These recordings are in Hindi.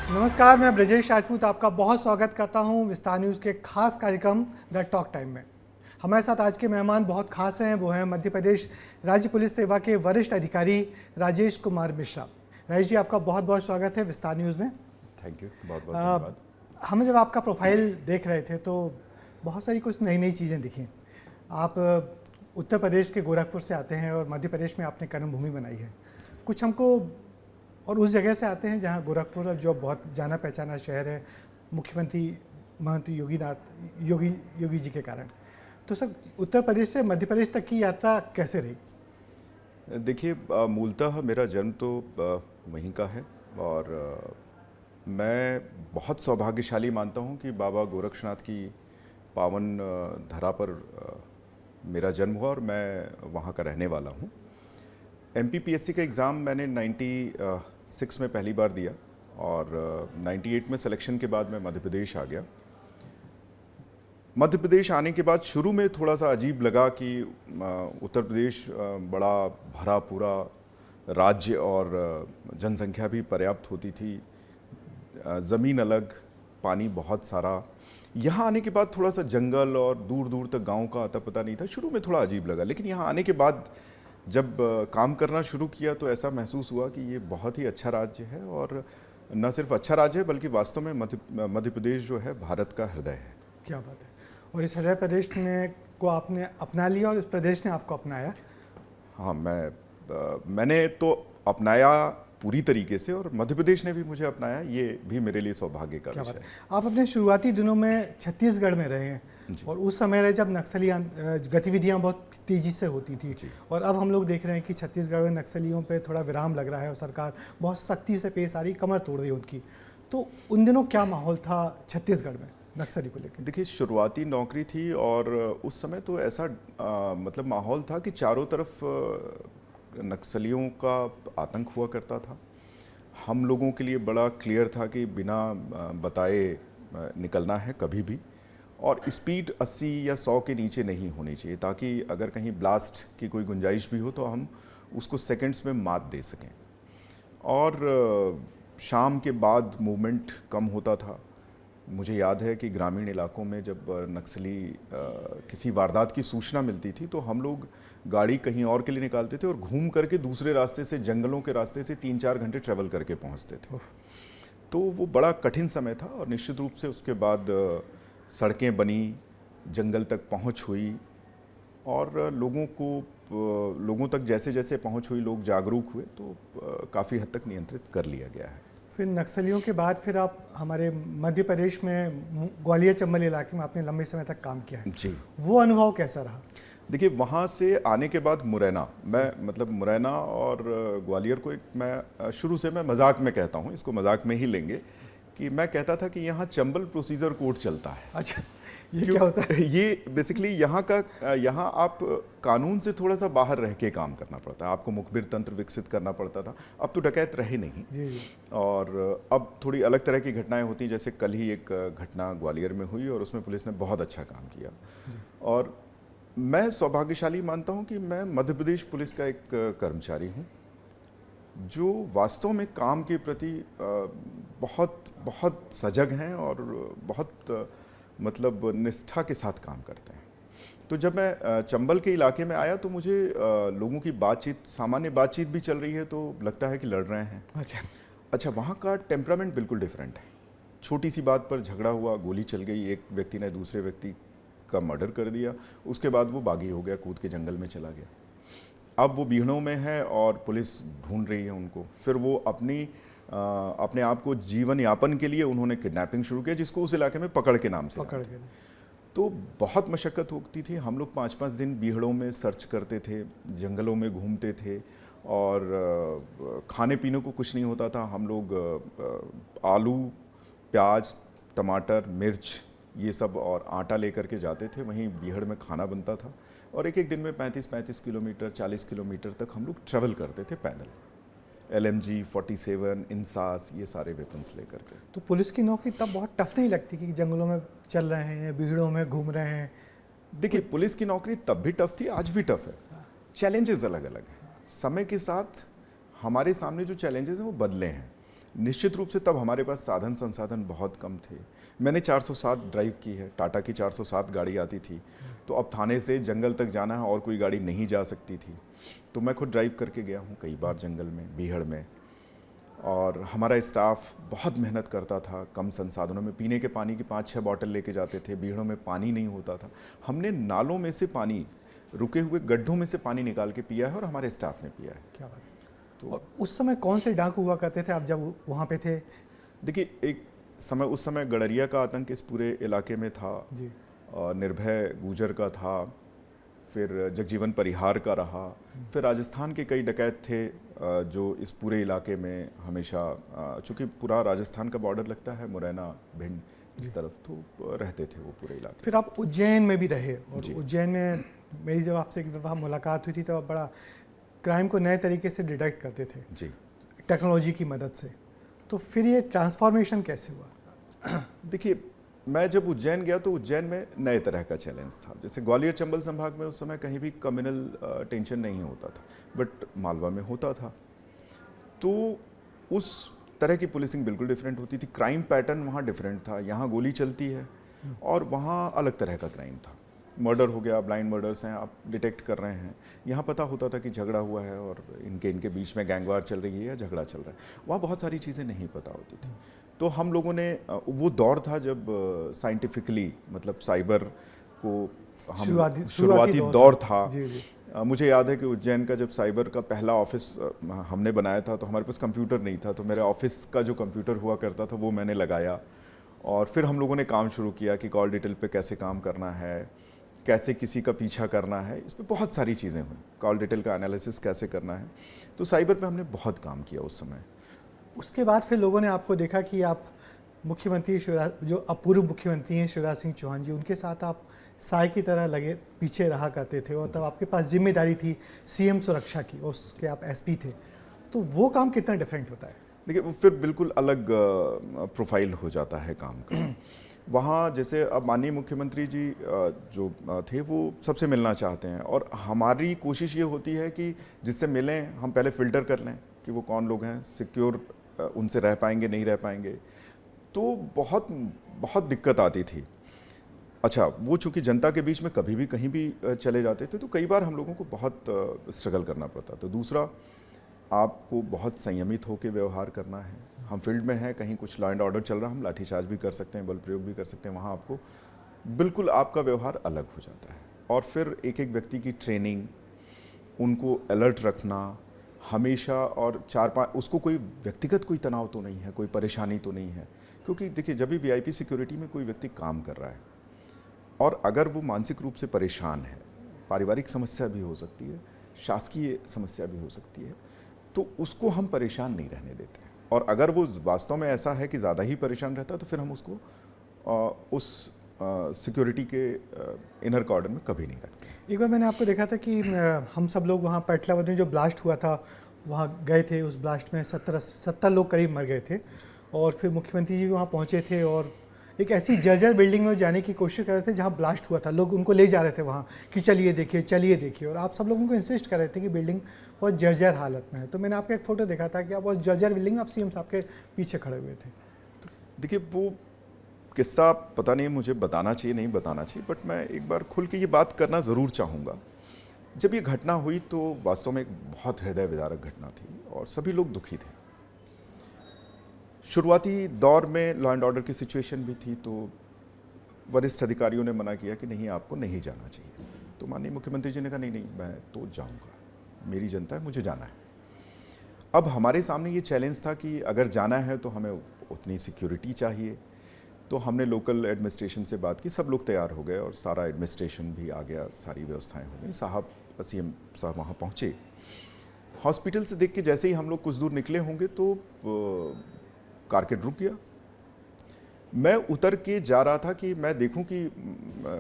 नमस्कार, मैं ब्रजेश राजपूत आपका बहुत स्वागत करता हूं विस्तार न्यूज़ के खास कार्यक्रम द टॉक टाइम में। हमारे साथ आज के मेहमान बहुत खास हैं। वो हैं मध्य प्रदेश राज्य पुलिस सेवा के वरिष्ठ अधिकारी राजेश कुमार मिश्रा। राजेश जी, आपका बहुत बहुत स्वागत है विस्तार न्यूज़ में। थैंक यू, बहुत बहुत धन्यवाद। हमें जब आपका प्रोफाइल देख रहे थे तो बहुत सारी कुछ नई नई चीज़ें दिखी। आप उत्तर प्रदेश के गोरखपुर से आते हैं और मध्य प्रदेश में आपने कर्मभूमि बनाई है। कुछ हमको और उस जगह से आते हैं जहां गोरखपुर जो बहुत जाना पहचाना शहर है मुख्यमंत्री महंत योगी जी के कारण। तो सर, उत्तर प्रदेश से मध्य प्रदेश तक की यात्रा कैसे रही? देखिए, मूलतः मेरा जन्म तो वहीं का है और मैं बहुत सौभाग्यशाली मानता हूं कि बाबा गोरक्षनाथ की पावन धरा पर मेरा जन्म हुआ और मैं वहां का रहने वाला हूं। MPPSC का एग्ज़ाम मैंने 96 में पहली बार दिया और 98 में सिलेक्शन के बाद मैं मध्य प्रदेश आ गया। मध्य प्रदेश आने के बाद शुरू में थोड़ा सा अजीब लगा कि उत्तर प्रदेश बड़ा भरा पूरा राज्य और जनसंख्या भी पर्याप्त होती थी, ज़मीन अलग, पानी बहुत सारा। यहाँ आने के बाद थोड़ा सा जंगल और दूर दूर तक गाँव का अता पता नहीं था। शुरू में थोड़ा अजीब लगा, लेकिन यहाँ आने के बाद जब काम करना शुरू किया तो ऐसा महसूस हुआ कि ये बहुत ही अच्छा राज्य है और न सिर्फ अच्छा राज्य है बल्कि वास्तव में मध्य प्रदेश जो है भारत का हृदय है। क्या बात है। और इस हृदय प्रदेश में को आपने अपना लिया और इस प्रदेश ने आपको अपनाया? हाँ, मैंने तो अपनाया पूरी तरीके से और मध्य प्रदेश ने भी मुझे अपनाया। ये भी मेरे लिए सौभाग्य का विषय है। आप अपने शुरुआती दिनों में छत्तीसगढ़ में रहे हैं और उस समय रहे जब नक्सली गतिविधियां बहुत तेजी से होती थी और अब हम लोग देख रहे हैं कि छत्तीसगढ़ में नक्सलियों पे थोड़ा विराम लग रहा है और सरकार बहुत सख्ती से पेश आ रही, कमर तोड़ रही उनकी। तो उन दिनों क्या माहौल था छत्तीसगढ़ में नक्सली को लेकर? देखिए, शुरुआती नौकरी थी और उस समय तो ऐसा मतलब माहौल था कि चारों तरफ नक्सलियों का आतंक हुआ करता था। हम लोगों के लिए बड़ा क्लियर था कि बिना बताए निकलना है कभी भी, और स्पीड 80 या 100 के नीचे नहीं होनी चाहिए ताकि अगर कहीं ब्लास्ट की कोई गुंजाइश भी हो तो हम उसको सेकंड्स में मात दे सकें। और शाम के बाद मूवमेंट कम होता था। मुझे याद है कि ग्रामीण इलाकों में जब नक्सली किसी वारदात की सूचना मिलती थी तो हम लोग गाड़ी कहीं और के लिए निकालते थे और घूम करके दूसरे रास्ते से, जंगलों के रास्ते से 3-4 घंटे ट्रैवल करके पहुंचते थे। तो वो बड़ा कठिन समय था और निश्चित रूप से उसके बाद सड़कें बनी, जंगल तक पहुंच हुई और लोगों तक जैसे जैसे पहुंच हुई, लोग जागरूक हुए तो काफ़ी हद तक नियंत्रित कर लिया गया है। फिर नक्सलियों के बाद फिर आप हमारे मध्य प्रदेश में ग्वालियर चंबल इलाके में आपने लंबे समय तक काम किया है जी। वो अनुभव कैसा रहा? देखिए, वहाँ से आने के बाद मुरैना, मुरैना और ग्वालियर को मैं शुरू से मैं मजाक में कहता हूँ, इसको मजाक में ही लेंगे कि मैं कहता था कि यहाँ चंबल प्रोसीजर कोड चलता है। अच्छा, ये क्या होता है? ये बेसिकली यहाँ आप कानून से थोड़ा सा बाहर रह के काम करना पड़ता है, आपको मुखबिर तंत्र विकसित करना पड़ता था। अब तो डकैत रहे नहीं जी। और अब थोड़ी अलग तरह की घटनाएं होती हैं। जैसे कल ही एक घटना ग्वालियर में हुई और उसमें पुलिस ने बहुत अच्छा काम किया और मैं सौभाग्यशाली मानता हूं कि मैं मध्य प्रदेश पुलिस का एक कर्मचारी हूं जो वास्तव में काम के प्रति बहुत बहुत सजग हैं और बहुत निष्ठा के साथ काम करते हैं। तो जब मैं चंबल के इलाके में आया तो मुझे लोगों की बातचीत, सामान्य बातचीत भी चल रही है तो लगता है कि लड़ रहे हैं। अच्छा, वहाँ का टेम्परामेंट बिल्कुल डिफरेंट है। छोटी सी बात पर झगड़ा हुआ, गोली चल गई, एक व्यक्ति ने दूसरे व्यक्ति का मर्डर कर दिया, उसके बाद वो बागी हो गया, कूद के जंगल में चला गया। अब वो बीहड़ों में है और पुलिस ढूंढ रही है उनको। फिर वो अपने आप को जीवन यापन के लिए उन्होंने किडनैपिंग शुरू किया, जिसको उस इलाके में पकड़ के नाम से तो बहुत मशक्क़त होती थी। हम लोग 5-5 दिन बीहड़ों में सर्च करते थे, जंगलों में घूमते थे और खाने पीने को कुछ नहीं होता था। हम लोग आलू, प्याज, टमाटर, मिर्च ये सब और आटा लेकर के जाते थे, वहीं बीहड़ में खाना बनता था और एक दिन में 35-35 किलोमीटर, 40 किलोमीटर तक हम लोग ट्रैवल करते थे पैदल। LMG, 47, इंसास, ये सारे वेपन्स लेकर के। तो पुलिस की नौकरी तब बहुत टफ नहीं लगती कि जंगलों में चल रहे हैं, बीहड़ों में घूम रहे हैं? देखिए, पुलिस की नौकरी तब भी टफ थी, आज भी टफ है। चैलेंजेस अलग अलग हैं। समय के साथ हमारे सामने जो चैलेंजेस हैं वो बदले हैं, निश्चित रूप से तब हमारे पास साधन संसाधन बहुत कम थे। मैंने 407 ड्राइव की है, टाटा की 407 गाड़ी आती थी, तो अब थाने से जंगल तक जाना है और कोई गाड़ी नहीं जा सकती थी, तो मैं खुद ड्राइव करके गया हूँ कई बार जंगल में, बीहड़ में। और हमारा स्टाफ बहुत मेहनत करता था, कम संसाधनों में पीने के पानी की 5-6 बॉटल लेके जाते थे। बीहड़ों में पानी नहीं होता था, हमने नालों में से पानी, रुके हुए गड्ढों में से पानी निकाल के पिया है और हमारे स्टाफ ने पिया है। क्या बात है। तो और उस समय कौन से डाकू हुआ करते थे आप जब वहाँ पे थे? देखिए, उस समय गडरिया का आतंक इस पूरे इलाके में था जी। और निर्भय गुजर का था, फिर जगजीवन परिहार का रहा, फिर राजस्थान के कई डकैत थे जो इस पूरे इलाके में हमेशा, चूँकि पूरा राजस्थान का बॉर्डर लगता है, मुरैना भिंड इस तरफ, तो रहते थे वो पूरे इलाके। फिर आप उज्जैन में भी रहे, और जी। उज्जैन में मेरी जब आपसे एक दफ़ा मुलाकात हुई थी तो आप बड़ा क्राइम को नए तरीके से डिटेक्ट करते थे जी। टेक्नोलॉजी की मदद से। तो फिर ये ट्रांसफॉर्मेशन कैसे हुआ? देखिए, मैं जब उज्जैन गया तो उज्जैन में नए तरह का चैलेंज था। जैसे ग्वालियर चंबल संभाग में उस समय कहीं भी कम्युनल टेंशन नहीं होता था, बट मालवा में होता था। तो उस तरह की पुलिसिंग बिल्कुल डिफरेंट होती थी, क्राइम पैटर्न वहाँ डिफरेंट था। यहाँ गोली चलती है और वहाँ अलग तरह का क्राइम था। मर्डर हो गया, ब्लाइंड मर्डर्स हैं, आप डिटेक्ट कर रहे हैं। यहाँ पता होता था कि झगड़ा हुआ है और इनके बीच में गैंगवार चल रही है या झगड़ा चल रहा है। वहाँ बहुत सारी चीज़ें नहीं पता होती थी। तो हम लोगों ने, वो दौर था जब साइंटिफिकली, मतलब साइबर को हम शुरुआती दौर था। जी जी। मुझे याद है कि उज्जैन का जब साइबर का पहला ऑफिस हमने बनाया था तो हमारे पास कंप्यूटर नहीं था, तो मेरे ऑफिस का जो कंप्यूटर हुआ करता था वो मैंने लगाया, और फिर हम लोगों ने काम शुरू किया कि कॉल डिटेल पे कैसे काम करना है, कैसे किसी का पीछा करना है, इस पर बहुत सारी चीज़ें हुई। कॉल डिटेल का एनालिसिस कैसे करना है, तो साइबर पे हमने बहुत काम किया उस समय। उसके बाद फिर लोगों ने आपको देखा कि आप मुख्यमंत्री जो अपूर्व मुख्यमंत्री हैं शिवराज सिंह चौहान जी, उनके साथ आप साय की तरह लगे पीछे रहा करते थे, और तब आपके पास जिम्मेदारी थी सीएम सुरक्षा की, उसके आप एसपी थे। तो वो काम कितना डिफरेंट होता है? देखिए, वो फिर बिल्कुल अलग प्रोफाइल हो जाता है काम का। वहाँ जैसे अब माननीय मुख्यमंत्री जी जो थे वो सबसे मिलना चाहते हैं, और हमारी कोशिश ये होती है कि जिससे मिलें हम पहले फ़िल्टर कर लें कि वो कौन लोग हैं, सिक्योर उनसे रह पाएंगे नहीं रह पाएंगे। तो बहुत बहुत दिक्कत आती थी। अच्छा, वो चूँकि जनता के बीच में कभी भी कहीं भी चले जाते थे, तो कई बार हम लोगों को बहुत स्ट्रगल करना पड़ता। तो दूसरा, आपको बहुत संयमित होकर व्यवहार करना है। हम फील्ड में हैं, कहीं कुछ लॉ एंड ऑर्डर चल रहा है, हम लाठीचार्ज भी कर सकते हैं, बल प्रयोग भी कर सकते हैं, वहाँ आपको बिल्कुल आपका व्यवहार अलग हो जाता है। और फिर एक एक व्यक्ति की ट्रेनिंग, उनको अलर्ट रखना हमेशा, और 4-5 उसको कोई व्यक्तिगत कोई तनाव तो नहीं है, कोई परेशानी तो नहीं है। क्योंकि देखिए, जब भी वीआईपी सिक्योरिटी में कोई व्यक्ति काम कर रहा है और अगर वो मानसिक रूप से परेशान है, पारिवारिक समस्या भी हो सकती है, शासकीय समस्या भी हो सकती है, तो उसको हम परेशान नहीं रहने देते। और अगर वो वास्तव में ऐसा है कि ज़्यादा ही परेशान रहता है, तो फिर हम उसको उस सिक्योरिटी के इनर कॉर्डन में कभी नहीं रखते। एक बार मैंने आपको देखा था कि हम सब लोग वहाँ पैटलावद में जो ब्लास्ट हुआ था वहाँ गए थे। उस ब्लास्ट में 70 लोग करीब मर गए थे, और फिर मुख्यमंत्री जी वहाँ पहुँचे थे और एक ऐसी जर्जर बिल्डिंग में जाने की कोशिश कर रहे थे जहाँ ब्लास्ट हुआ था। लोग उनको ले जा रहे थे वहाँ कि चलिए देखिए चलिए देखिए, और आप सब लोगों को इंसिस्ट कर रहे थे कि बिल्डिंग बहुत जर्जर हालत में है। तो मैंने आपका एक फ़ोटो देखा था कि आप बहुत जर्जर बिल्डिंग, आप सीएम साहब के पीछे खड़े हुए थे। देखिए, वो किस्सा पता नहीं मुझे बताना चाहिए नहीं बताना चाहिए, बट मैं एक बार खुल के ये बात करना ज़रूर चाहूँगा। जब ये घटना हुई तो वास्तव में एक बहुत हृदय विदारक घटना थी और सभी लोग दुखी थे। शुरुआती दौर में लॉ एंड ऑर्डर की सिचुएशन भी थी, तो वरिष्ठ अधिकारियों ने मना किया कि नहीं, आपको नहीं जाना चाहिए। तो माननीय मुख्यमंत्री जी ने कहा नहीं, मैं तो जाऊँगा, मेरी जनता है, मुझे जाना है। अब हमारे सामने ये चैलेंज था कि अगर जाना है तो हमें उतनी सिक्योरिटी चाहिए। तो हमने लोकल एडमिनिस्ट्रेशन से बात की, सब लोग तैयार हो गए और सारा एडमिनिस्ट्रेशन भी आ गया, सारी व्यवस्थाएं हो गई। सीएम साहब वहाँ पहुँचे। हॉस्पिटल से देख के जैसे ही हम लोग कुछ दूर निकले होंगे तो कारकेड रुक गया। मैं उतर के जा रहा था कि मैं देखूं कि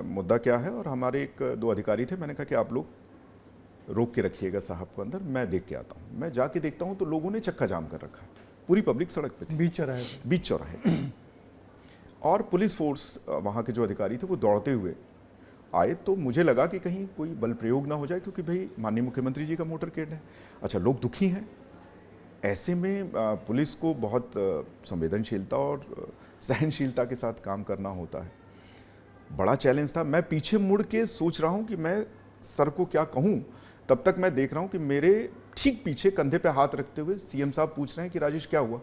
मुद्दा क्या है, और हमारे 1-2 अधिकारी थे। मैंने कहा कि आप लोग रोक के रखिएगा साहब को अंदर, मैं देख के आता हूँ। मैं जाके देखता हूँ तो लोगों ने चक्का जाम कर रखा है, पूरी पब्लिक सड़क पे थी, बीच चौराहे पे। और पुलिस फोर्स वहाँ के जो अधिकारी थे वो दौड़ते हुए आए, तो मुझे लगा कि कहीं कोई बल प्रयोग ना हो जाए, क्योंकि भाई माननीय मुख्यमंत्री जी का मोटरकेड है। अच्छा, लोग दुखी हैं, ऐसे में पुलिस को बहुत संवेदनशीलता और सहनशीलता के साथ काम करना होता है। बड़ा चैलेंज था। मैं पीछे मुड़ के सोच रहा हूँ कि मैं सर को क्या कहूँ, तब तक मैं देख रहा हूँ कि मेरे ठीक पीछे कंधे पे हाथ रखते हुए सीएम साहब पूछ रहे हैं कि राजेश क्या हुआ।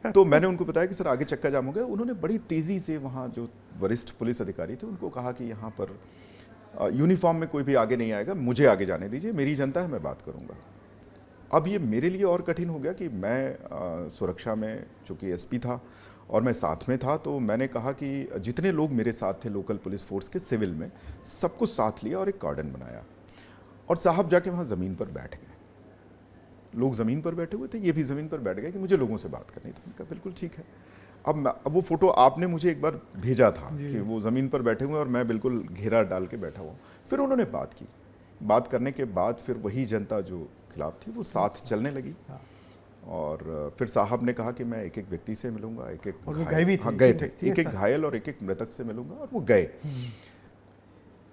तो मैंने उनको बताया कि सर आगे चक्का जाम हो गया। उन्होंने बड़ी तेज़ी से वहाँ जो वरिष्ठ पुलिस अधिकारी थे उनको कहा कि यहाँ पर यूनिफॉर्म में कोई भी आगे नहीं आएगा, मुझे आगे जाने दीजिए, मेरी जनता है, मैं बात करूँगा। अब ये मेरे लिए और कठिन हो गया कि मैं सुरक्षा में चूँकि एसपी था और मैं साथ में था, तो मैंने कहा कि जितने लोग मेरे साथ थे लोकल पुलिस फोर्स के सिविल में, सबको साथ लिया और एक कॉर्डन बनाया और साहब जाके वहाँ ज़मीन पर बैठ गए। लोग ज़मीन पर बैठे हुए थे, ये भी ज़मीन पर बैठ गए कि मुझे लोगों से बात करनी। तो मैंने कहा बिल्कुल ठीक है। अब वो फ़ोटो आपने मुझे एक बार भेजा था कि वो ज़मीन पर बैठे हुए और मैं बिल्कुल घेरा डाल के बैठा हुआ। फिर उन्होंने बात की। बात करने के बाद फिर वही जनता जो खिलाफ थी वो साथ चलने लगी। और फिर साहब ने कहा कि मैं एक एक व्यक्ति से मिलूंगा, एक एक गए थे, एक एक घायल और एक एक मृतक से मिलूंगा, और वो गए।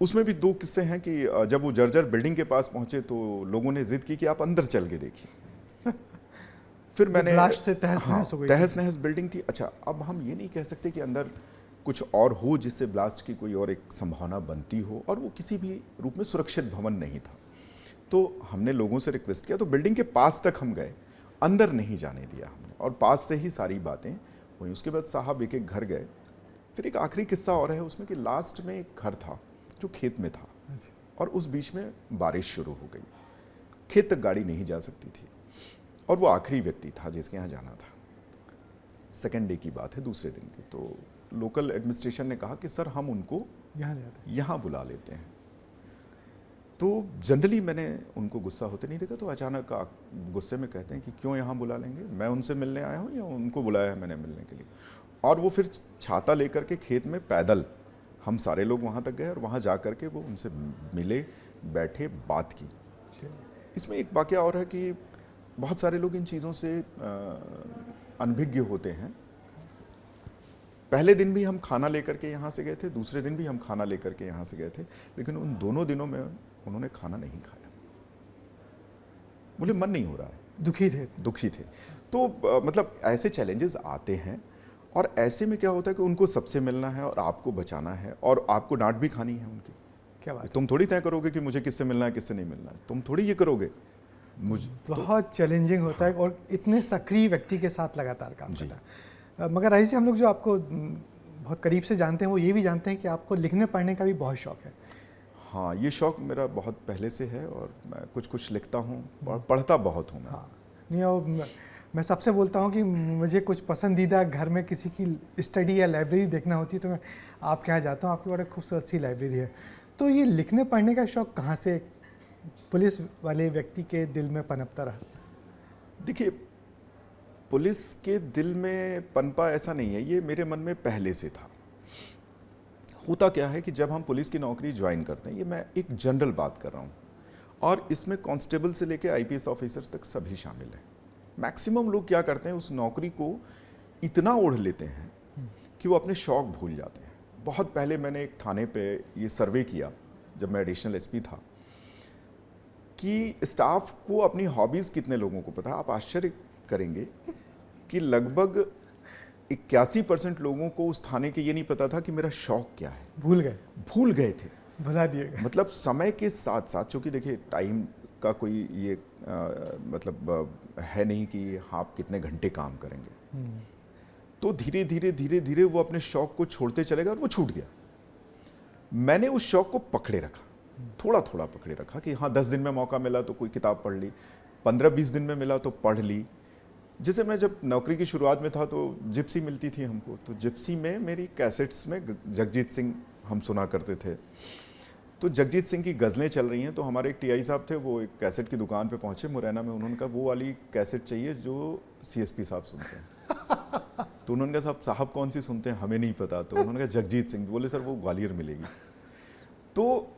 उसमें भी दो किस्से हैं कि जब वो जर्जर बिल्डिंग के पास पहुंचे तो लोगों ने जिद की कि आप अंदर चल के देखिए। फिर मैंने ब्लास्ट से तहस नहस बिल्डिंग थी। अच्छा, अब हम ये नहीं कह सकते कि अंदर कुछ और हो जिससे ब्लास्ट की कोई और एक संभावना बनती हो, और वो किसी भी रूप में सुरक्षित भवन नहीं था। तो हमने लोगों से रिक्वेस्ट किया, तो बिल्डिंग के पास तक हम गए, अंदर नहीं जाने दिया हमने, और पास से ही सारी बातें हुई। उसके बाद साहब एक एक घर गए। फिर एक आखिरी किस्सा और है उसमें कि लास्ट में एक घर था जो खेत में था, और उस बीच में बारिश शुरू हो गई, खेत तक गाड़ी नहीं जा सकती थी, और वो आखिरी व्यक्ति था जिसके यहाँ जाना था। सेकेंड डे की बात है, दूसरे दिन की। तो लोकल एडमिनिस्ट्रेशन ने कहा कि सर हम उनको यहाँ बुला लेते हैं। तो जनरली मैंने उनको गुस्सा होते नहीं देखा, तो अचानक गुस्से में कहते हैं कि क्यों यहाँ बुला लेंगे, मैं उनसे मिलने आया हूँ या उनको बुलाया है मैंने मिलने के लिए। और वो फिर छाता लेकर के खेत में पैदल हम सारे लोग वहाँ तक गए, और वहाँ जा कर के वो उनसे मिले, बैठे, बात की। इसमें एक वाकया और है कि बहुत सारे लोग इन चीज़ों से अनभिज्ञ होते हैं। पहले दिन भी हम खाना लेकर के यहाँ से गए थे, दूसरे दिन भी हम खाना लेकर के यहाँ से गए थे, लेकिन उन दोनों दिनों में उन्होंने खाना नहीं खाया। बोले मन नहीं हो रहा है, दुखी थे। तो मतलब ऐसे चैलेंजेस आते हैं, और ऐसे में क्या होता है कि उनको सबसे मिलना है और आपको बचाना है, और आपको डांट भी खानी है उनकी। क्या बात, तुम थोड़ी तय करोगे कि मुझे किससे मिलना है किससे नहीं मिलना है, तुम थोड़ी ये करोगे। बहुत चैलेंजिंग होता है, और इतने सक्रिय व्यक्ति के साथ लगातार काम करना है। मगर राजेश जी, हम लोग जो आपको बहुत करीब से जानते हैं वो ये भी जानते हैं कि आपको लिखने पढ़ने का भी बहुत शौक है। हाँ, ये शौक़ मेरा बहुत पहले से है, और मैं कुछ लिखता हूँ और पढ़ता बहुत हूँ मैं। हाँ, नहीं, और मैं सबसे बोलता हूँ कि मुझे कुछ पसंदीदा घर में किसी की स्टडी या लाइब्रेरी देखना होती है तो मैं आपके यहाँ जाता हूँ। आपकी बड़ी खूबसूरत सी लाइब्रेरी है। तो ये लिखने पढ़ने का शौक़ कहाँ से पुलिस वाले व्यक्ति के दिल में पनपता रहा? देखिए, पुलिस के दिल में पनपा ऐसा नहीं है, ये मेरे मन में पहले से था। होता क्या है कि जब हम पुलिस की नौकरी ज्वाइन करते हैं, ये मैं एक जनरल बात कर रहा हूँ, और इसमें कांस्टेबल से लेकर आईपीएस ऑफिसर तक सभी शामिल हैं। मैक्सिमम लोग क्या करते हैं, उस नौकरी को इतना ओढ़ लेते हैं कि वो अपने शौक भूल जाते हैं। बहुत पहले मैंने एक थाने पे ये सर्वे किया जब मैं एडिशनल एसपी था, कि स्टाफ को अपनी हॉबीज़ कितने लोगों को पता है। आप आश्चर्य करेंगे कि लगभग 81% लोगों को उस थाने के ये नहीं पता था कि मेरा शौक क्या है। भूल गए थे, भुला दिए गए। मतलब समय के साथ साथ, चूँकि देखिए टाइम का कोई ये मतलब है नहीं कि आप कितने घंटे काम करेंगे, तो धीरे धीरे वो अपने शौक को छोड़ते चलेगा, और वो छूट गया। मैंने उस शौक को पकड़े रखा, थोड़ा पकड़े रखा कि हाँ 10 दिन में मौका मिला तो कोई किताब पढ़ ली, 15-20 दिन में मिला तो पढ़ ली। जैसे मैं जब नौकरी की शुरुआत में था तो जिप्सी मिलती थी हमको, तो जिप्सी में मेरी कैसेट्स में जगजीत सिंह हम सुना करते थे। तो जगजीत सिंह की गज़लें चल रही हैं, तो हमारे एक टीआई साहब थे, वो एक कैसेट की दुकान पे पहुंचे मुरैना में। उन्होंने कहा वो वाली कैसेट चाहिए जो सीएसपी साहब सुनते हैं। तो उन्होंने कहा साहब कौन सी सुनते हैं, हमें नहीं पता। तो उन्होंने कहा जगजीत सिंह। बोले सर वो ग्वालियर मिलेगी। तो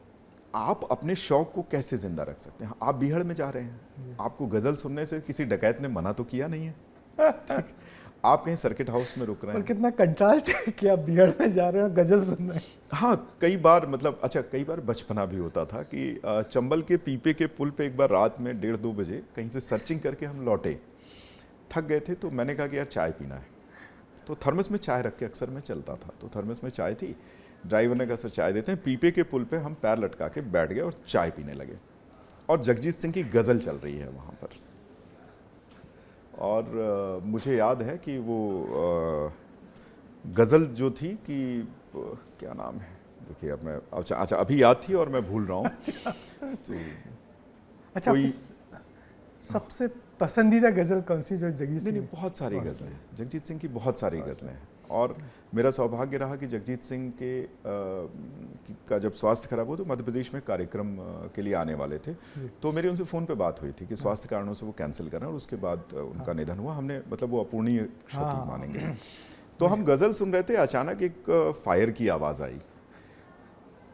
आप अपने शौक को कैसे जिंदा रख सकते हैं? आप बिहार में जा रहे हैं, आपको गज़ल सुनने से किसी डकैत ने मना तो किया नहीं है, ठीक। आप कहीं सर्किट हाउस में रुक रहे पर हैं। कितना कंट्रास्ट है कि आप बिहार में जा रहे हो गजल सुन रहे हैं। हाँ, कई बार मतलब अच्छा कई बार बचपना भी होता था कि चंबल के पीपे के पुल पे एक बार रात में 1:30-2 बजे कहीं से सर्चिंग करके हम लौटे, थक गए थे, तो मैंने कहा कि यार चाय पीना है, तो थर्मस में चाय रख के अक्सर मैं चलता था, तो थर्मस में चाय थी, ड्राइवर ने कहा सर चाय देते हैं। पीपे के पुल पे हम पैर लटका के बैठ गए और चाय पीने लगे, और जगजीत सिंह की गज़ल चल रही है वहाँ पर। और मुझे याद है कि वो गज़ल जो थी कि क्या नाम है, देखिए अब मैं अच्छा अभी याद थी और मैं भूल रहा हूँ। तो अच्छा, कोई सबसे पसंदीदा गजल कौन सी जो जगजीत नहीं सिंह? बहुत सारी गज़लें, जगजीत सिंह की बहुत सारी गज़लें हैं। और मेरा सौभाग्य रहा कि जगजीत सिंह का जब स्वास्थ्य खराब हुआ तो मध्य प्रदेश में कार्यक्रम के लिए आने वाले थे, तो मेरी उनसे फ़ोन पे बात हुई थी कि स्वास्थ्य कारणों से वो कैंसिल कर रहे हैं, और उसके बाद उनका निधन हुआ। हमने मतलब वो अपूर्णीय क्षति मानेंगे। तो हम गज़ल सुन रहे थे, अचानक एक फायर की आवाज़ आई,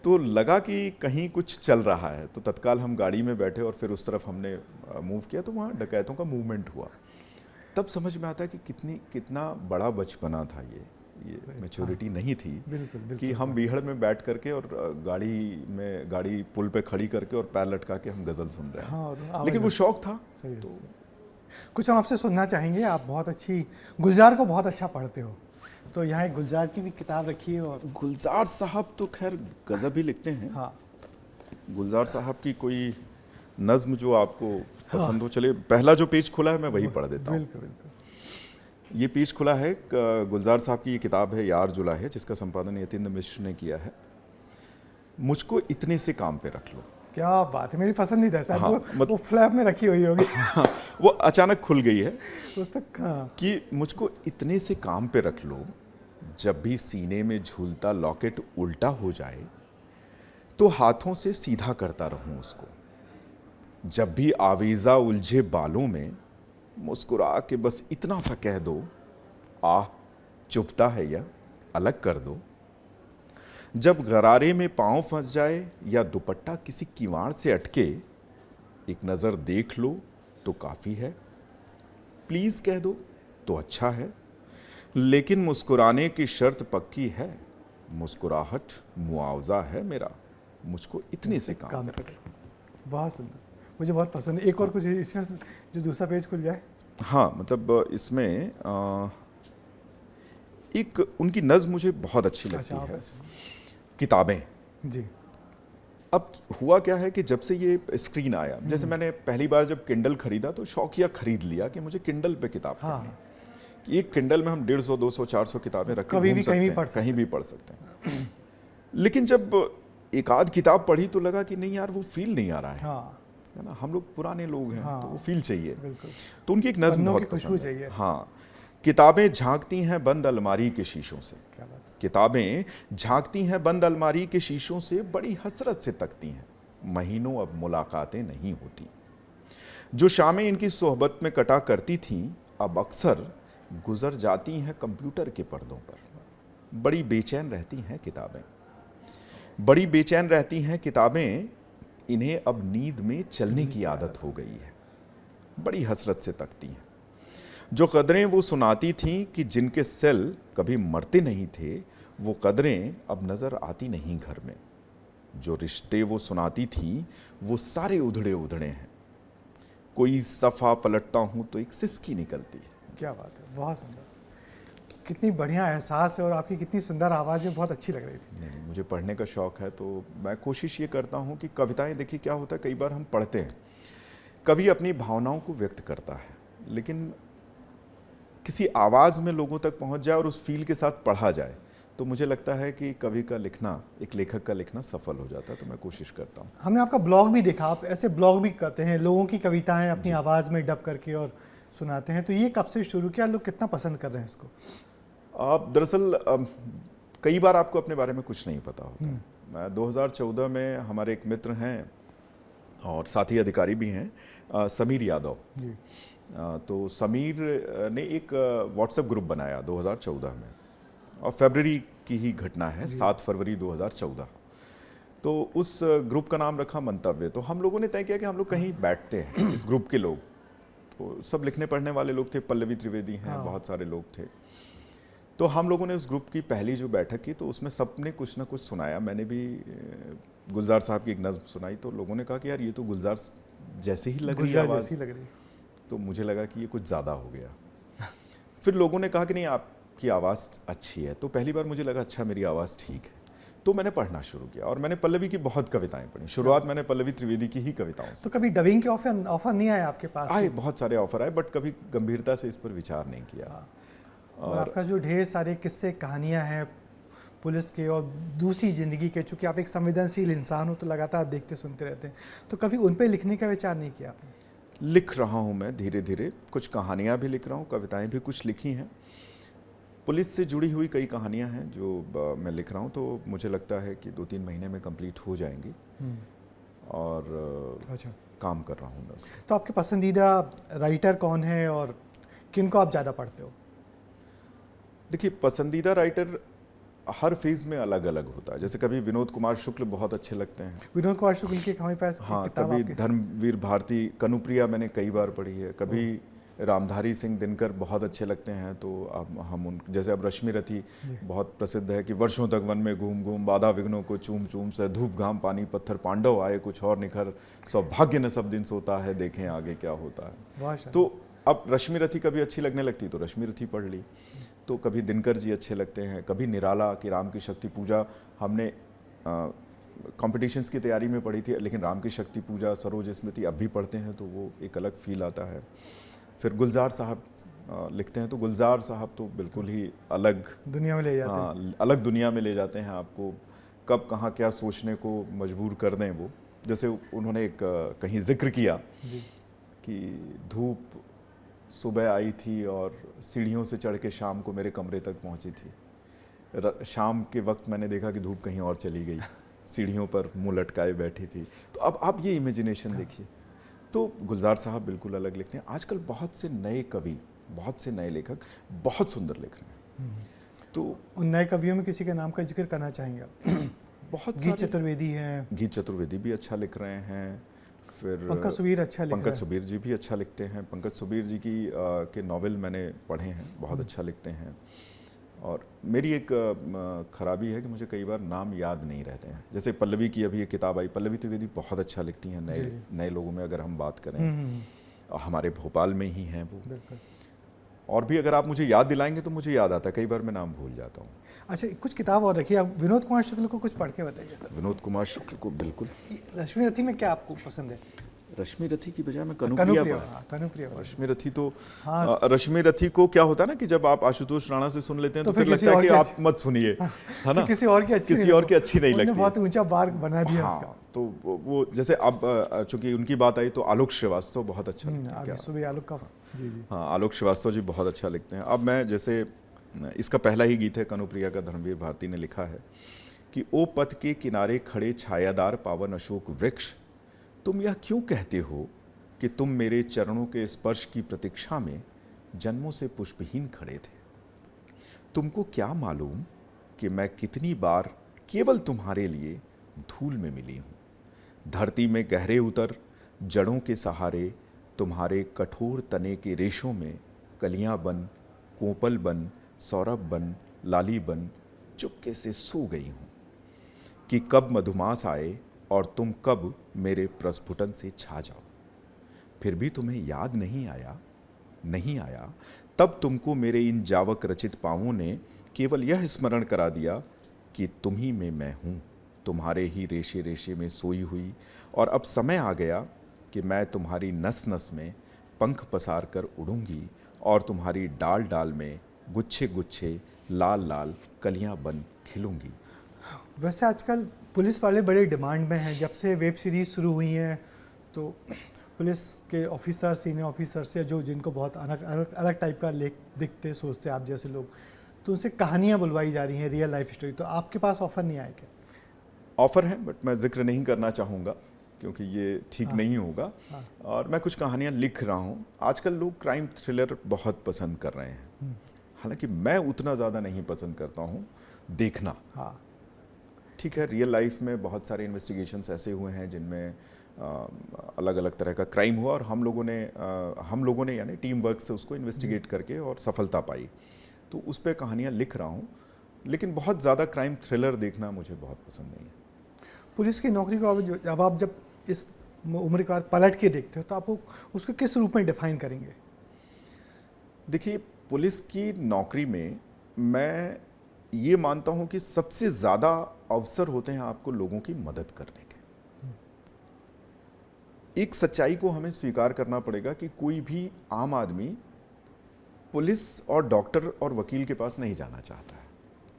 तो लगा कि कहीं कुछ चल रहा है, तो तत्काल हम गाड़ी में बैठे और फिर उस तरफ हमने मूव किया, तो वहाँ डकैतों का मूवमेंट हुआ। तब समझ में आता है कि कितना बड़ा बचपना था ये मैच्योरिटी नहीं थी। बिल्कुल, बिल्कुल, कि हम बीहड़ में बैठ करके और गाड़ी पुल पे खड़ी करके और पैर लटका के हम गज़ल सुन रहे हैं। हाँ, लेकिन वो शौक था। तो कुछ हम आपसे सुनना चाहेंगे। आप बहुत अच्छी गुलजार को बहुत अच्छा पढ़ते हो, तो यहाँ एक गुलजार की भी किताब रखी है। और गुलजार साहब तो खैर गज़ल भी लिखते हैं। हाँ, गुलजार साहब की कोई नज़्म जो आपको पसंद हो, चले पहला जो पेज खुला है मैं वही पढ़ देता हूँ। बिल्कुल बिल्कुल। ये पेज खुला है, गुलजार साहब की ये किताब है यार जुला है, जिसका संपादन यतीन्द्र मिश्र ने किया है। मुझको इतने से काम पे रख लो। क्या बात है, मेरी पसंदीदा है शायद। हाँ, वो फ्लैप में रखी हुई होगी। वो अचानक खुल गई है उस तक। हाँ, कि मुझको इतने से काम पे रख लो, जब भी सीने में झूलता लॉकेट उल्टा हो जाए तो हाथों से सीधा करता रहूं उसको। जब भी आवेजा उलझे बालों में, मुस्कुरा के बस इतना सा कह दो, आह चुभता है या अलग कर दो। जब गरारे में पांव फंस जाए या दुपट्टा किसी किवाड़ से अटके, एक नज़र देख लो तो काफ़ी है। प्लीज़ कह दो तो अच्छा है, लेकिन मुस्कुराने की शर्त पक्की है। मुस्कुराहट मुआवजा है मेरा, मुझको इतने से काम कर। बहुत सुंदर, मुझे बहुत पसंद है। एक और कुछ इसमें जो दूसरा पेज खुल जाए। हाँ, मतलब इसमें एक उनकी नज़्म मुझे बहुत अच्छी लगती है, किताबें। जी। अब हुआ क्या है कि जब से ये स्क्रीन आया, जैसे मैंने पहली बार जब किंडल खरीदा तो शौकिया खरीद लिया कि मुझे किंडल पे किताब पढ़नी है। कि एक किंडल में हम 150, 200, 400 किताबें रख के घूम सकते हैं, कहीं भी पढ़ सकते हैं। लेकिन जब एक आध किताब पढ़ी तो लगा कि नहीं यार वो फील नहीं आ रहा है। हाँ, है ना, हम लोग पुराने लोग हैं, तो वो फील चाहिए। बिल्कुल। तो उनकी एक नज़्म बहुत खुशबू चाहिए। हाँ, किताबें झांकती हैं बंद अलमारी के शीशों से। क्या बात है। किताबें झांकती हैं बंद अलमारी के शीशों से, बड़ी हसरत से तकती हैं, महीनों अब मुलाकातें नहीं होती। जो शामें इनकी सोहबत में कटा करती थीं, अब अक्सर गुजर जाती हैं कंप्यूटर के पर्दों पर। बड़ी बेचैन रहती हैं किताबें, बड़ी बेचैन रहती हैं किताबें, इन्हें अब नींद में चलने की आदत हो गई है। बड़ी हसरत से तकती हैं। जो कदरें वो सुनाती थीं कि जिनके सेल कभी मरते नहीं थे, वो कदरें अब नज़र आती नहीं घर में। जो रिश्ते वो सुनाती थीं, वो सारे उधड़े उधड़े हैं। कोई सफ़ा पलटता हूँ तो एक सिसकी निकलती है। क्या बात है, बहुत सुंदर। कितनी बढ़िया एहसास है, और आपकी कितनी सुंदर आवाज़ में बहुत अच्छी लग रही थी। नहीं, मुझे पढ़ने का शौक़ है, तो मैं कोशिश ये करता हूँ कि कविताएं, देखिए क्या होता है, कई बार हम पढ़ते हैं, कवि अपनी भावनाओं को व्यक्त करता है, लेकिन किसी आवाज़ में लोगों तक पहुँच जाए और उस फील के साथ पढ़ा जाए, तो मुझे लगता है कि कवि का लिखना, एक लेखक का लिखना सफल हो जाता है। तो मैं कोशिश करता हूँ। हमने आपका ब्लॉग भी देखा, आप ऐसे ब्लॉग भी करते हैं, लोगों की कविताएं अपनी आवाज़ में डब करके और सुनाते हैं। तो ये कब से शुरू किया, लोग कितना पसंद कर रहे हैं इसको? दरअसल कई बार आपको अपने बारे में कुछ नहीं पता होता है। 2014 में हमारे एक मित्र हैं और साथी अधिकारी भी हैं, समीर यादव जी। तो समीर ने एक व्हाट्सएप ग्रुप बनाया 2014 में, और फरवरी की ही घटना है, 7 फरवरी 2014। तो उस ग्रुप का नाम रखा मंतव्य। तो हम लोगों ने तय किया कि हम लोग कहीं बैठते हैं, इस ग्रुप के लोग, वो सब लिखने पढ़ने वाले लोग थे, पल्लवी त्रिवेदी हैं, हाँ। बहुत सारे लोग थे। तो हम लोगों ने उस ग्रुप की पहली जो बैठक की तो उसमें सबने कुछ ना कुछ सुनाया। मैंने भी गुलजार साहब की एक नज़्म सुनाई, तो लोगों ने कहा कि यार ये तो गुलजार जैसे ही लग रही है गुलजार आवाज़। जैसी लग रही है। तो मुझे लगा कि ये कुछ ज़्यादा हो गया। फिर लोगों ने कहा कि नहीं आपकी आवाज़ अच्छी है। तो पहली बार मुझे लगा अच्छा मेरी आवाज़ ठीक है। तो मैंने पढ़ना शुरू किया और मैंने पल्लवी की बहुत कविताएं पढ़ी। शुरुआत मैंने पल्लवी त्रिवेदी की ही कविताओं से। तो कभी डबिंग के ऑफर नहीं आए आपके पास? आए, बहुत सारे ऑफर आए, बट कभी गंभीरता से इस पर विचार नहीं किया। और आपका जो ढेर सारे किस्से कहानियां हैं पुलिस के और दूसरी ज़िंदगी के, चूँकि आप एक संवेदनशील इंसान हो तो लगातार देखते सुनते रहते हैं, तो कभी उन पर लिखने का विचार नहीं किया आपने? लिख रहा हूँ मैं धीरे धीरे, कुछ कहानियाँ भी लिख रहा हूँ, कविताएं भी कुछ लिखी हैं। पुलिस से जुड़ी हुई कई कहानियाँ हैं जो मैं लिख रहा हूँ, तो मुझे लगता है कि 2-3 महीने में कंप्लीट हो जाएंगी। और अच्छा, काम कर रहा हूँ मैं उसको। तो आपके पसंदीदा राइटर कौन है और किन को आप ज़्यादा पढ़ते हो? देखिए, पसंदीदा राइटर हर फेज में अलग अलग होता है। जैसे कभी विनोद कुमार शुक्ल बहुत अच्छे लगते हैं। विनोद कुमार शुक्ल की हमारे पास हाँ, एक किताब कभी आपके धर्मवीर भारती, कनुप्रिया मैंने कई बार पढ़ी है। कभी रामधारी सिंह दिनकर बहुत अच्छे लगते हैं। तो अब हम उन जैसे अब रश्मि रथी बहुत प्रसिद्ध है कि वर्षों तक वन में घूम घूम बाधा विघ्नों को चूम चूम से धूप घाम पानी पत्थर पांडव आए कुछ और निखर सौभाग्य न सब दिन सोता है देखें आगे क्या होता है। बहुत शानदार। तो अब रश्मि रथी कभी अच्छी लगने लगती तो रश्मि रथी पढ़ ली। तो कभी दिनकर जी अच्छे लगते हैं, कभी निराला की राम की शक्ति पूजा हमने कॉम्पिटिशन्स की तैयारी में पढ़ी थी, लेकिन राम की शक्ति पूजा सरोज स्मृति अब भी पढ़ते हैं तो वो एक अलग फील आता है। फिर गुलजार साहब लिखते हैं तो गुलजार साहब तो बिल्कुल ही अलग दुनिया में ले जाते हैं। हाँ, अलग दुनिया में ले जाते हैं आपको। कब कहाँ क्या सोचने को मजबूर कर दें वो। जैसे उन्होंने एक कहीं जिक्र किया जी। कि धूप सुबह आई थी और सीढ़ियों से चढ़ के शाम को मेरे कमरे तक पहुंची थी। शाम के वक्त मैंने देखा कि धूप कहीं और चली गई, सीढ़ियों पर मुंह लटकाए बैठी थी। तो अब आप ये इमेजिनेशन देखिए। तो गुलजार साहब बिल्कुल अलग लिखते हैं। आजकल बहुत से नए कवि, बहुत से नए लेखक बहुत सुंदर लिख रहे हैं। तो उन नए कवियों में किसी के नाम का जिक्र करना चाहेंगे आप? बहुत गीत चतुर्वेदी हैं। गीत चतुर्वेदी भी अच्छा लिख रहे हैं। फिर पंकज सुबीर अच्छा लिख रहे हैं। पंकज सुबीर जी भी अच्छा लिखते हैं। पंकज सुबीर जी की के नॉवेल मैंने पढ़े हैं, बहुत अच्छा लिखते हैं। और मेरी एक खराबी है कि मुझे कई बार नाम याद नहीं रहते हैं। जैसे पल्लवी की अभी एक किताब आई, पल्लवी त्रिवेदी बहुत अच्छा लिखती हैं। नए लोगों में अगर हम बात करें, हमारे भोपाल में ही हैं वो। बिल्कुल। और भी अगर आप मुझे याद दिलाएंगे तो मुझे याद आता है, कई बार मैं नाम भूल जाता हूँ। अच्छा, कुछ किताब और रखिए आप। विनोद कुमार शुक्ल को कुछ पढ़ के बताइए। विनोद कुमार शुक्ल को बिल्कुल। रश्मि रथी में क्या आपको पसंद है? रश्मि रथी की बजाय मैं कनुप्रिया पढ़ा। कनुप्रिया। रश्मि रथी तो हाँ। रश्मि रथी को क्या होता है ना कि जब आप आशुतोष राणा से सुन लेते हैं तो फिर लगता है कि आप मत सुनिए, है ना, किसी और की अच्छी नहीं लगती। बहुत ऊंचा बार बना दिया हाँ, उसका। तो वो जैसे अब चूंकि उनकी बात आई तो आलोक श्रीवास्तव बहुत अच्छा लिखते हैं। सुबह आलोक का जी। हाँ, आलोक श्रीवास्तव जी बहुत अच्छा लिखते हैं। अब मैं जैसे इसका पहला ही गीत है कनुप्रिया का, धर्मवीर भारती ने लिखा है कि ओ पथ के किनारे खड़े छायादार पावन अशोक वृक्ष, तुम यह क्यों कहते हो कि तुम मेरे चरणों के स्पर्श की प्रतीक्षा में जन्मों से पुष्पहीन खड़े थे। तुमको क्या मालूम कि मैं कितनी बार केवल तुम्हारे लिए धूल में मिली हूँ। धरती में गहरे उतर जड़ों के सहारे तुम्हारे कठोर तने के रेशों में कलियां बन, कोपल बन, सौरभ बन, लाली बन चुपके से सो गई हूँ कि कब मधुमास आए और तुम कब मेरे प्रस्फुटन से छा जाओ। फिर भी तुम्हें याद नहीं आया, तब तुमको मेरे इन जावक रचित पाँवों ने केवल यह स्मरण करा दिया कि तुम ही में मैं हूँ, तुम्हारे ही रेशे रेशे में सोई हुई। और अब समय आ गया कि मैं तुम्हारी नस नस में पंख पसार कर उड़ूंगी और तुम्हारी डाल डाल में गुच्छे गुच्छे लाल लाल कलियां बन खिलूंगी। वैसे आजकल पुलिस वाले बड़े डिमांड में हैं। जब से वेब सीरीज़ शुरू हुई हैं तो पुलिस के ऑफिसर, सीनियर ऑफिसर्स या जो जिनको बहुत अलग टाइप का लेख दिखते सोचते आप जैसे लोग, तो उनसे कहानियाँ बुलवाई जा रही हैं, रियल लाइफ स्टोरी। तो आपके पास ऑफ़र नहीं आया क्या? ऑफ़र है, बट मैं जिक्र नहीं करना चाहूँगा क्योंकि ये ठीक नहीं होगा। और मैं कुछ कहानियाँ लिख रहा हूँ। आजकल लोग क्राइम थ्रिलर बहुत पसंद कर रहे हैं, हालांकि मैं उतना ज़्यादा नहीं पसंद करता हूँ देखना। हाँ, ठीक है, रियल लाइफ में बहुत सारे इन्वेस्टिगेशंस ऐसे हुए हैं जिनमें अलग अलग तरह का क्राइम हुआ और हम लोगों ने यानी टीम वर्क से उसको इन्वेस्टिगेट करके और सफलता पाई। तो उस पर कहानियाँ लिख रहा हूँ, लेकिन बहुत ज़्यादा क्राइम थ्रिलर देखना मुझे बहुत पसंद नहीं है। पुलिस की नौकरी को अब आप जब इस उम्र के बाद पलट के देखते हो तो आपको उसको किस रूप में डिफाइन करेंगे? देखिए, पुलिस की नौकरी में मैं ये मानता हूँ कि सबसे ज़्यादा अवसर होते हैं आपको लोगों की मदद करने के। एक सच्चाई को हमें स्वीकार करना पड़ेगा कि कोई भी आम आदमी पुलिस और डॉक्टर और वकील के पास नहीं जाना चाहता है,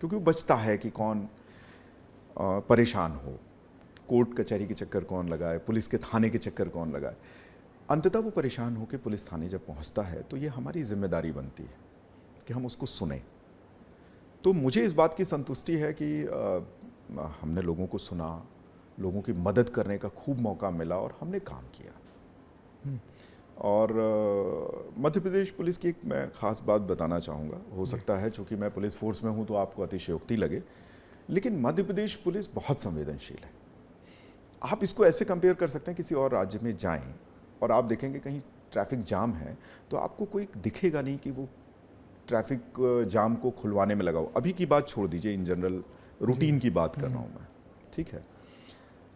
क्योंकि वो बचता है कि कौन परेशान हो, कोर्ट कचहरी के चक्कर कौन लगाए, पुलिस के थाने के चक्कर कौन लगाए। अंततः वो परेशान होकर पुलिस थाने जब पहुंचता है तो ये हमारी जिम्मेदारी बनती है कि हम उसको सुने। तो मुझे इस बात की संतुष्टि है कि हमने लोगों को सुना, लोगों की मदद करने का खूब मौका मिला और हमने काम किया। और मध्य प्रदेश पुलिस की एक मैं ख़ास बात बताना चाहूँगा। हो सकता है चूँकि मैं पुलिस फोर्स में हूँ तो आपको अतिशयोक्ति लगे, लेकिन मध्य प्रदेश पुलिस बहुत संवेदनशील है। आप इसको ऐसे कंपेयर कर सकते हैं, किसी और राज्य में जाएं और आप देखेंगे कहीं ट्रैफिक जाम है तो आपको कोई दिखेगा नहीं कि वो ट्रैफिक जाम को खुलवाने में लगा हो। अभी की बात छोड़ दीजिए, इन जनरल रूटीन की बात कर रहा हूँ मैं, ठीक है।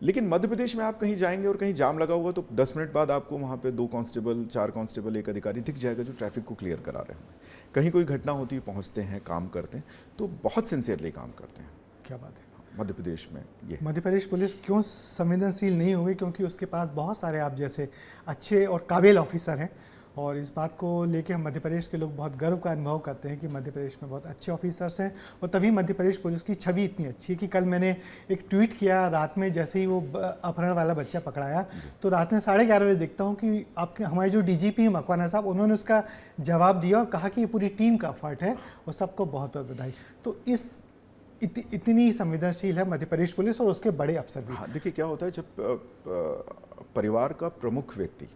लेकिन मध्य प्रदेश में आप कहीं जाएंगे और कहीं जाम लगा हुआ तो 10 मिनट बाद आपको वहाँ पे 2 कांस्टेबल, 4 कांस्टेबल, एक अधिकारी दिख जाएगा जो ट्रैफिक को क्लियर करा रहे होंगे। कहीं कोई घटना होती है, पहुँचते हैं, काम करते हैं, तो बहुत सिंसियरली काम करते हैं। क्या बात है। मध्य प्रदेश में ये मध्य प्रदेश पुलिस क्यों संवेदनशील नहीं होगी? क्योंकि उसके पास बहुत सारे आप जैसे अच्छे और काबिल ऑफिसर हैं, और इस बात को लेके हम मध्य प्रदेश के लोग बहुत गर्व का अनुभव करते हैं कि मध्य प्रदेश में बहुत अच्छे ऑफिसर्स हैं। और तभी मध्य प्रदेश पुलिस की छवि इतनी अच्छी है कि कल मैंने एक ट्वीट किया रात में, जैसे ही वो अपहरण वाला बच्चा पकड़ाया तो रात में 11:30 बजे देखता हूँ कि आपके हमारे जो डीजीपी मकवाना साहब, उन्होंने उसका जवाब दिया और कहा कि ये पूरी टीम का एफर्ट है और सबको बहुत बहुत बधाई। तो इतनी संवेदनशील है मध्य प्रदेश पुलिस और उसके बड़े अफसर भी। हाँ, देखिए क्या होता है, जब परिवार का प्रमुख व्यक्ति,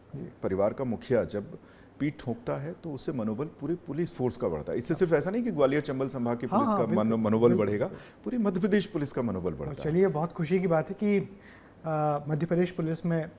परिवार का मुखिया जब पीठ ठोकता है तो उससे मनोबल पूरे पुलिस फोर्स का बढ़ता है। इससे सिर्फ ऐसा नहीं कि ग्वालियर चंबल संभाग की पुलिस का मनोबल बढ़ेगा, पूरी मध्य प्रदेश पुलिस का मनोबल बढ़ता है। चलिए, बहुत खुशी की बात है कि मध्य प्रदेश पुलिस में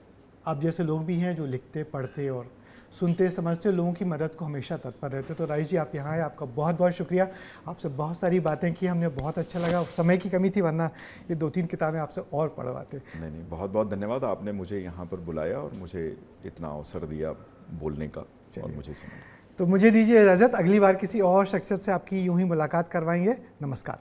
आप जैसे लोग भी हैं जो लिखते, पढ़ते और सुनते, समझते, लोगों की मदद को हमेशा तत्पर रहते। तो राजेश जी, आप यहाँ आए, आपका बहुत बहुत शुक्रिया। आपसे बहुत सारी बातें की, हमने बहुत अच्छा लगा। समय की कमी थी, वरना ये 2-3 किताबें आपसे और पढ़वाते। नहीं, बहुत बहुत धन्यवाद। आपने मुझे यहाँ पर बुलाया और मुझे इतना अवसर दिया बोलने का और मुझे सुना। तो मुझे दीजिए इजाज़त, अगली बार किसी और शख्सियत से आपकी यूं ही मुलाकात करवाएंगे। नमस्कार।